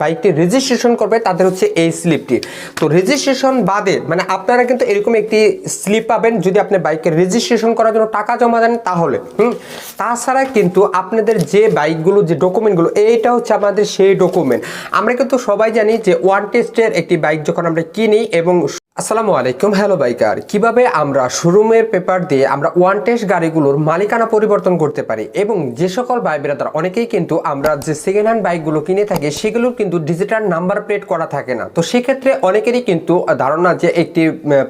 বাইকটি রেজিস্ট্রেশন করবে তাদের হচ্ছে এই স্লিপটি। তো রেজিস্ট্রেশন বাদে মানে আপনারা কিন্তু এরকম একটি স্লিপ পাবেন যদি আপনি বাইকের রেজিস্ট্রেশন করার জন্য টাকা জমা দেন তাহলে। তাছাড়া কিন্তু আপনাদের যে বাইকগুলো যে ডকুমেন্টগুলো এইটা হচ্ছে আমাদের সেই ডকুমেন্ট। আমরা কিন্তু সবাই জানি যে ওয়ান টেস্টের একটি বাইক যখন আমরা কিনি এবং আসসালামু আলাইকুম, হ্যালো বাইকার, কিভাবে আমরা শোরুমের পেপার দিয়ে আমরা ওয়ান টেস্ট গাড়িগুলোর মালিকানা পরিবর্তন করতে পারি। এবং যে সকল ভাই ব্রাদার অনেকেই কিন্তু আমরা যে সেকেন্ড হ্যান্ড বাইকগুলো কিনে থাকি সেগুলোর কিন্তু ডিজিটাল নাম্বার প্লেট করা থাকে না। তো সেক্ষেত্রে অনেকেরই কিন্তু ধারণা যে একটি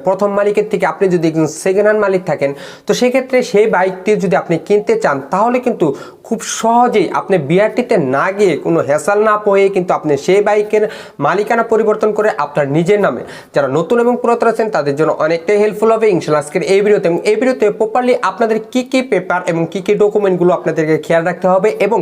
প্রথম মালিকের থেকে আপনি যদি একজন সেকেন্ড হ্যান্ড মালিক থাকেন তো সেক্ষেত্রে সেই বাইকটি যদি আপনি কিনতে চান তাহলে কিন্তু খুব সহজেই আপনি বিআরটিতে না গিয়ে কোনো হ্যাসাল না পেয়ে কিন্তু আপনি সেই বাইকের মালিকানা পরিবর্তন করে আপনার নিজের নামে, যারা নতুন এবং পুরাতন আছেন তাদের জন্য অনেকটাই হেল্পফুল হবে ইনশাআল্লাহ আজকের এই ভিডিওতে। এবং এই ভিডিওতে প্রপারলি আপনাদের কি কি পেপার এবং কি কি ডকুমেন্টগুলো আপনাদেরকে খেয়াল রাখতে হবে এবং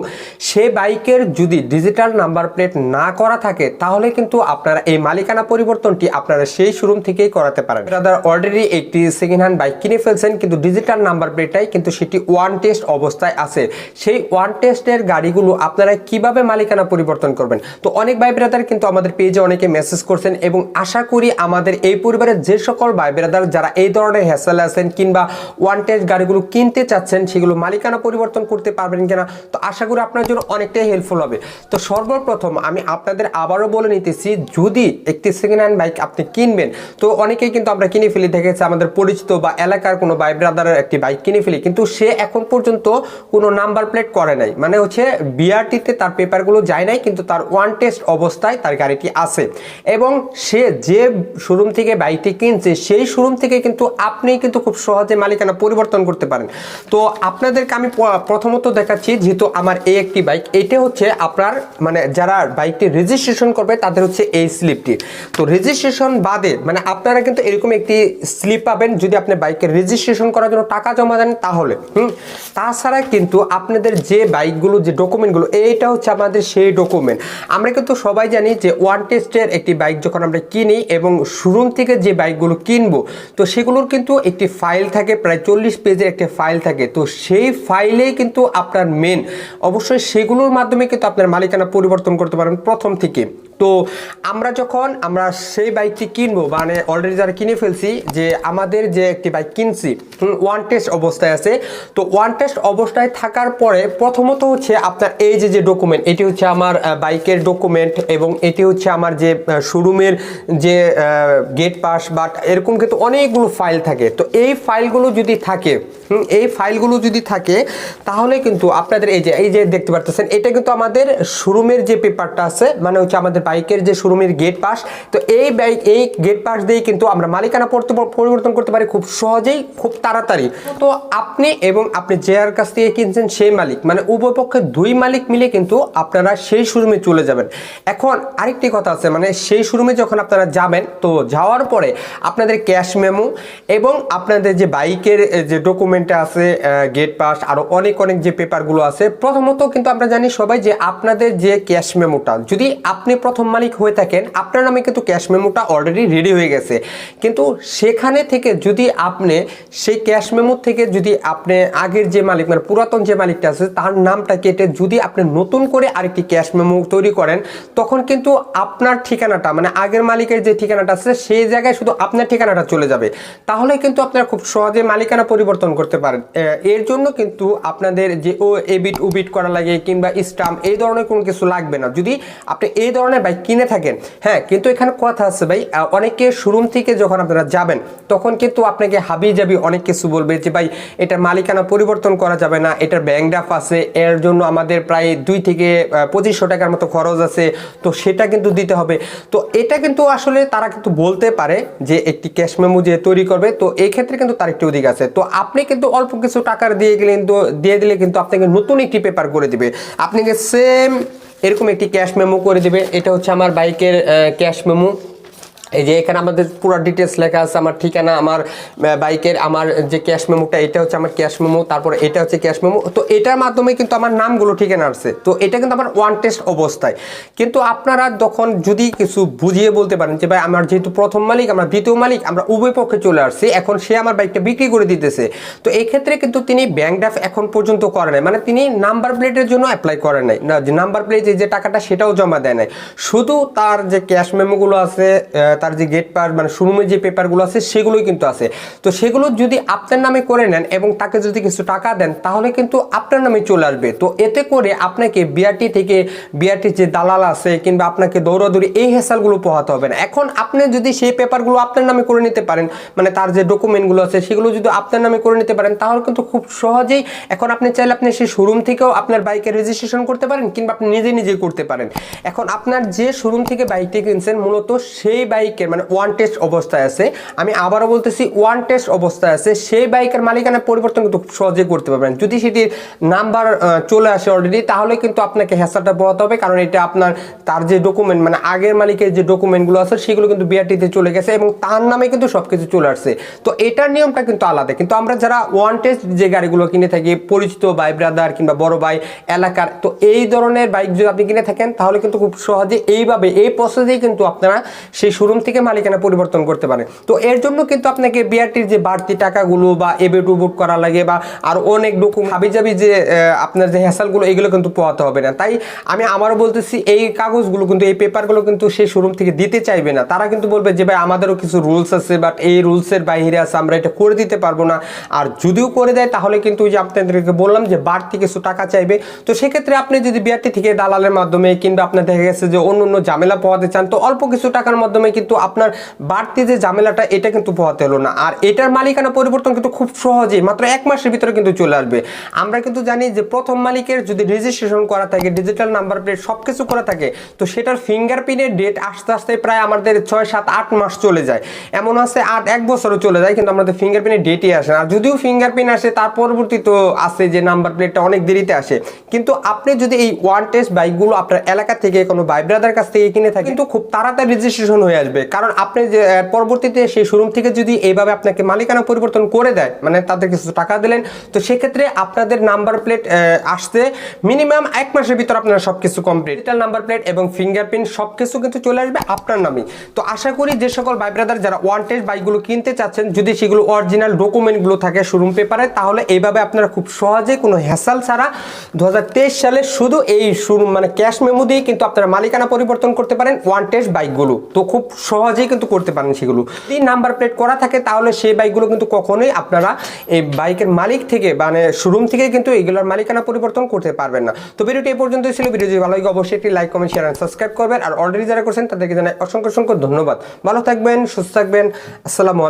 সেই বাইকের যদি ডিজিটাল নাম্বার প্লেট না করা থাকে তাহলে কিন্তু আপনারা এই মালিকানা পরিবর্তনটি আপনারা সেই শোরুম থেকেই করাতে পারেন। ব্রাদার অলরেডি একটি সেকেন্ড হ্যান্ড বাইক কিনে ফেলছেন কিন্তু ডিজিটাল নাম্বার প্লেটটাই কিন্তু সেটি ওয়ান টেস্ট অবস্থায় আছে, সেই ওয়ান টেস্টের গাড়িগুলো আপনারা কিভাবে মালিকানা পরিবর্তন করবেন। তো অনেক ভাই ব্রাদার কিন্তু আমাদের পেজে অনেকে মেসেজ করছেন এবং আশা করি আমাদের এই পরিবারের যে সকল ভাই ব্রাদার যারা এই ধরনের হ্যাসেল আছেন কিংবা ওয়ান টেস্ট গাড়িগুলো কিনতে চাচ্ছেন সেগুলো মালিকানা পরিবর্তন করতে পারবেন কিনা, তো আশা করি আপনার জন্য অনেকটাই হেল্পফুল হবে। তো সর্বপ্রথম আমি আপনাদের আবারও বলে নিতেছি, যদি একটি সেকেন্ড হ্যান্ড বাইক আপনি কিনবেন তো অনেকেই কিন্তু আমরা কিনে ফেলি, দেখেছি আমাদের পরিচিত বা এলাকার কোনো ভাই ব্রাদারের একটি বাইক কিনে ফেলি কিন্তু সে এখন পর্যন্ত কোনো নাম্বার প্লেট করে নাই, মানে হচ্ছে বিআরটিতে তার পেপারগুলো যায় নাই কিন্তু তার ওয়ান টেস্ট অবস্থায় তার গাড়িটি আছে এবং সে যে শোরুম থেকে বাইকটি কিনছে সেই শোরুম থেকে কিন্তু আপনি কিন্তু খুব সহজে মালিকানা পরিবর্তন করতে পারেন। তো আপনাদেরকে আমি প্রথমত দেখাচ্ছি, যেহেতু আমার এই একটি বাইক, এটা হচ্ছে আপনার মানে যারা বাইকটি রেজিস্ট্রেশন করবে তাদের হচ্ছে এই স্লিপটি। তো রেজিস্ট্রেশন বাদে মানে আপনারা কিন্তু এরকম একটি স্লিপ পাবেন যদি আপনি বাইকের রেজিস্ট্রেশন করার জন্য টাকা জমা দেন তাহলে। তাছাড়া কিন্তু আপনাদের যে বাইকগুলো যে ডকুমেন্টগুলো এইটা হচ্ছে আমাদের সেই ডকুমেন্ট। আমরা কিন্তু সবাই জানি যে ওয়ান টেস্টের একটি বাইক যখন আমরা কিনি এবং শোরুম থেকে যে বাইকগুলো কিনবো তো সেগুলোর কিন্তু একটি ফাইল থাকে, প্রায় 40 পেজের একটি ফাইল থাকে। তো সেই ফাইলেই কিন্তু আপনার মেন অবশ্যই সেগুলোর মাধ্যমে কিন্তু আপনার মালিকানা পরিবর্তন করতে পারেন প্রথম থেকে। তো আমরা যখন আমরা সেই বাইকটি কিনবো মানে অলরেডি যারা কিনে ফেলছি যে আমাদের যে একটি বাইক কিনছি ওয়ান টেস্ট অবস্থায় আছে, তো ওয়ান টেস্ট অবস্থায় থাকার পরে প্রথমত হচ্ছে আপনার এই যে ডকুমেন্ট, এটি হচ্ছে আমার বাইকের ডকুমেন্ট এবং এটি হচ্ছে আমার যে শোরুমের যে গেট পাস বা এরকম কিন্তু অনেকগুলো ফাইল থাকে। তো এই ফাইলগুলো যদি থাকে তাহলে কিন্তু আপনাদের এই যে দেখতে পারতেছেন এটা কিন্তু আমাদের শোরুমের যে পেপারটা আছে, মানে হচ্ছে আমাদের বাইকের যে শোরুমের গেট পাস। তো এই গেট পাস দিয়ে কিন্তু আমরা মালিকানা পরিবর্তন করতে পারি খুব সহজেই, খুব তাড়াতাড়ি। তো আপনি এবং আপনি যার কাছ থেকে কিনছেন সেই মালিক মানে উভয় পক্ষে দুই মালিক মিলে কিন্তু আপনারা সেই শোরুমে চলে যাবেন। এখন আরেকটি কথা আছে, মানে সেই শোরুমে যখন আপনারা যাবেন তো যাওয়ার পরে আপনাদের ক্যাশ মেমো এবং আপনাদের যে বাইকের যে ডকুমেন্টটা আছে গেট পাস আরো অনেক যে পেপারগুলো আছে, প্রথমত কিন্তু আমরা জানি সবাই যে আপনাদের যে ক্যাশ মেমোটা যদি আপনি প্রথম মালিক হয়ে থাকেন আপনার নামে কিন্তু ক্যাশ মেমোটা অলরেডি রেডি হয়ে গেছে, কিন্তু সেখানে থেকে যদি আপনি সেই ক্যাশ মেমো থেকে যদি আপনি আগের যে মালিক মানে পুরাতন যে মালিকটা আছে তার নামটা কেটে যদি আপনি নতুন করে আরেকটি ক্যাশ মেমো তৈরি করেন তখন কিন্তু আপনার ঠিকানাটা মানে আগের মালিকের যে ঠিকানাটা আছে সেই জায়গায় শুধু আপনার ঠিকানাটা চলে যাবে, তাহলে কিন্তু আপনারা খুব সহজে মালিকানা পরিবর্তন করতে পারেন। এর জন্য কিন্তু আপনাদের যে এবিট উবিট করা লাগে কিংবা স্টাম্প এই ধরনের কোনো কিছু লাগবে না যদি আপনি এই ধরনের বাইক কিনে থাকেন। হ্যাঁ, কিন্তু এখানে কথা আছে ভাই, অনেকে শোরুম থেকে যখন আপনারা যাবেন তখন কিন্তু আপনাকে হাবি জাবি অনেক কিছু বলবে যে ভাই এটার মালিকানা পরিবর্তন করা যাবে না, এটার ব্যাংক ড্রাফট আছে, এর জন্য আমাদের প্রায় 2 থেকে 2500 টাকার মতো খরচ আছে, তো সেটা কিন্তু দিতে হবে। তো এটা কিন্তু আসলে তারা কিন্তু বলতে পারে যে একটি ক্যাশ মেমো যে তৈরি করবে, তো এই ক্ষেত্রে কিন্তু তার একটি অধিকার আছে। তো আপনি কিন্তু অল্প কিছু টাকার দিয়ে দিলে কিন্তু আপনাকে নতুন একটি পেপার করে দিবে, আপনাকে সেম এরকম একটি ক্যাশ মেমো করে দিবে। এটা হচ্ছে আমার বাইকের ক্যাশ মেমো এই যে এখানে আমাদের পুরো ডিটেলস লেখা আছে, আমার ঠিকানা, আমার বাইকের, আমার যে ক্যাশ মেমোটা এটা হচ্ছে আমার ক্যাশ মেমো, তারপর এটা হচ্ছে ক্যাশ মেমো। তো এটার মাধ্যমে কিন্তু আমার নামগুলো ঠিকানা আসছে। তো এটা কিন্তু আমার ওয়ান টেস্ট অবস্থায়। কিন্তু আপনারা যখন যদি কিছু বুঝিয়ে বলতে পারেন যে ভাই আমার যেহেতু প্রথম মালিক, আমরা দ্বিতীয় মালিক, আমরা উভয় পক্ষে চলে আসছি, এখন সে আমার বাইকটা বিক্রি করে দিতেছে, তো এই ক্ষেত্রে কিন্তু তিনি ব্যাংক ড্রাফট এখন পর্যন্ত করে নাই, মানে তিনি নাম্বার প্লেটের জন্য অ্যাপ্লাই করেন নাই, না যে নাম্বার প্লেটে যে টাকাটা সেটাও জমা দেয় নাই, শুধু তার যে ক্যাশ মেমোগুলো আছে, তার যে গেট পার মানে শোরুমের যে পেপারগুলো আছে সেগুলোই কিন্তু আছে। তো সেগুলো যদি আপনার নামে করে নেন এবং তাকে যদি কিছু টাকা দেন তাহলে কিন্তু আপনার নামে চলে আসবে। তো এতে করে আপনাকে বিআরটি থেকে, বিআরটির যে দালাল আছে কিংবা আপনাকে দৌড়াদৌড়ি এই হেসালগুলো পোহাতে হবে না। এখন আপনি যদি সেই পেপারগুলো আপনার নামে করে নিতে পারেন, মানে তার যে ডকুমেন্টগুলো আছে সেগুলো যদি আপনার নামে করে নিতে পারেন তাহলে কিন্তু খুব সহজেই এখন আপনি চাইলে আপনি সেই শোরুম থেকেও আপনার বাইকের রেজিস্ট্রেশন করতে পারেন কিংবা আপনি নিজে নিজে করতে পারেন। এখন আপনার যে শোরুম থেকে বাইকটি কিনছেন মূলত সেই বাইকের মানে ওয়ান টেস্ট অবস্থায় আছে, আমি আবারও বলতেছি ওয়ান টেস্ট অবস্থায় আছে, সেই বাইকের মালিকানা পরিবর্তন কিন্তু খুব সহজে করতে পারবেন। যদি সেটির নাম্বার চলে আসে অলরেডি তাহলে কিন্তু আপনাকে হ্যাসালটা পোহাতে হবে, কারণ এটা আপনার তার যে ডকুমেন্ট মানে আগের মালিকের যে ডকুমেন্টগুলো আছে সেগুলো কিন্তু বিআরটিতে চলে গেছে এবং তার নামে কিন্তু সবকিছু চলে আসছে। তো এটার নিয়মটা কিন্তু আলাদা। কিন্তু আমরা যারা ওয়ান টেস্ট যে গাড়িগুলো কিনে থাকি, পরিচিত ভাই ব্রাদার কিংবা বড় ভাই এলাকার, তো এই ধরনের বাইক যদি আপনি কিনে থাকেন তাহলে কিন্তু খুব সহজে এইভাবে এই প্রসেসেই কিন্তু আপনারা সেই শোরুম থেকে মালিকানা পরিবর্তন করতে পারেন। তো এর জন্য কিন্তু আপনাকে বিআরটির যে বাড়তি টাকাগুলো বা এবে টু বুট করা লাগে বা আর অনেক ডকুমেন্ট হাবিজাবি যে আপনার যে হ্যাসালগুলো এগুলো কিন্তু পোহাতে হবে না। তাই আমি আমারও বলতেছি এই কাগজগুলো কিন্তু এই পেপারগুলো কিন্তু সেই শোরুম থেকে দিতে চাইবে না, তারা কিন্তু বলবে যে ভাই আমাদেরও কিছু রুলস আছে বাট এই রুলসের বাইরে আছে, আমরা এটা করে দিতে পারবো না। আর যদিও করে দেয় তাহলে কিন্তু ওই যে আপনাদেরকে বললাম যে বাড়তি কিছু টাকা চাইবে। তো সেক্ষেত্রে আপনি যদি বিআরটি থেকে দালালের মাধ্যমে কিংবা আপনার দেখা গেছে যে অন্য অন্য ঝামেলা পোহাতে চান তো অল্প কিছু টাকার মাধ্যমে কিন্তু আপনার বাড়তি যে ঝামেলাটা এটা কিন্তু পোহাতে হলো না। আর এটার মালিকানা পরিবর্তন কিন্তু খুব সহজেই মাত্র 1 মাসের ভিতরে কিন্তু চলে আসবে। আমরা কিন্তু জানি যে প্রথম মালিকের যদি রেজিস্ট্রেশন করা থাকে, ডিজিটাল নাম্বার প্লেট সবকিছু করা থাকে, তো সেটার ফিঙ্গারপ্রিন্টের ডেট আস্তে আস্তে প্রায় আমাদের 6, 7, 8 মাস চলে যায়, এমন আছে 1 বছরও চলে যায় কিন্তু আমাদের ফিঙ্গারপ্রিন্টের ডেটই আসে না। আর যদিও ফিঙ্গারপ্রিন্ট আসে তার পরবর্তী তো আছে যে নাম্বার প্লেটটা অনেক দেরিতে আসে। কিন্তু আপনি যদি এই ওয়ান টেস্ট বাইকগুলো আপনার এলাকা থেকে কোনো ভাই ব্রাদার কাছ থেকে কিনে থাকেন কিন্তু খুব তাড়াতাড়ি রেজিস্ট্রেশন হয়ে আসবে, কারণ আপনি যে পরবর্তীতে সেই শোরুম থেকে যদি এইভাবে আপনাকে মালিকানা পরিবর্তন করে দেয়, মানে তাদের কিছু টাকা দিলেন, তো সেক্ষেত্রে আপনাদের নাম্বার প্লেট আসতে মিনিমাম 1 মাসের ভিতর আপনারা সবকিছু কমপ্লিট, ডিজিটাল নাম্বার প্লেট এবং ফিঙ্গারপ্রিন্ট সবকিছু কিন্তু চলে আসবে আপনার নামে। তো আশা করি যে সকল ভাই ব্রাদার যারা ওয়ান টেস্ট বাইকগুলো কিনতে চাচ্ছেন, যদি সেগুলো অরিজিনাল ডকুমেন্টগুলো থাকে শোরুম পেপারে, তাহলে এইভাবে আপনারা খুব সহজে কোনো হ্যাসাল ছাড়া 2023 সালে শুধু এই শোরুম মানে ক্যাশ মেমো দিয়ে কিন্তু আপনারা মালিকানা পরিবর্তন করতে পারেন ওয়ান টেস্ট বাইকগুলো। তো খুব সহজেই কিন্তু করতে পারেন সেগুলো। যদি নাম্বার প্লেট করা থাকে তাহলে সেই বাইকগুলো কিন্তু কখনোই আপনারা এই বাইকের মালিক থেকে মানে শোরুম থেকে কিন্তু এগুলোর মালিকানা পরিবর্তন করতে পারবেন না। তো ভিডিওটি এই পর্যন্তই ছিল। ভিডিও যদি ভালো লাগে অবশ্যই একটি like, comment, share and subscribe করবেন। আর অলরেডি যারা করছেন তাদেরকে জানাই অসংখ্য অসংখ্য ধন্যবাদ। ভালো থাকবেন, সুস্থ থাকবেন। আসসালামু আলাইকুম।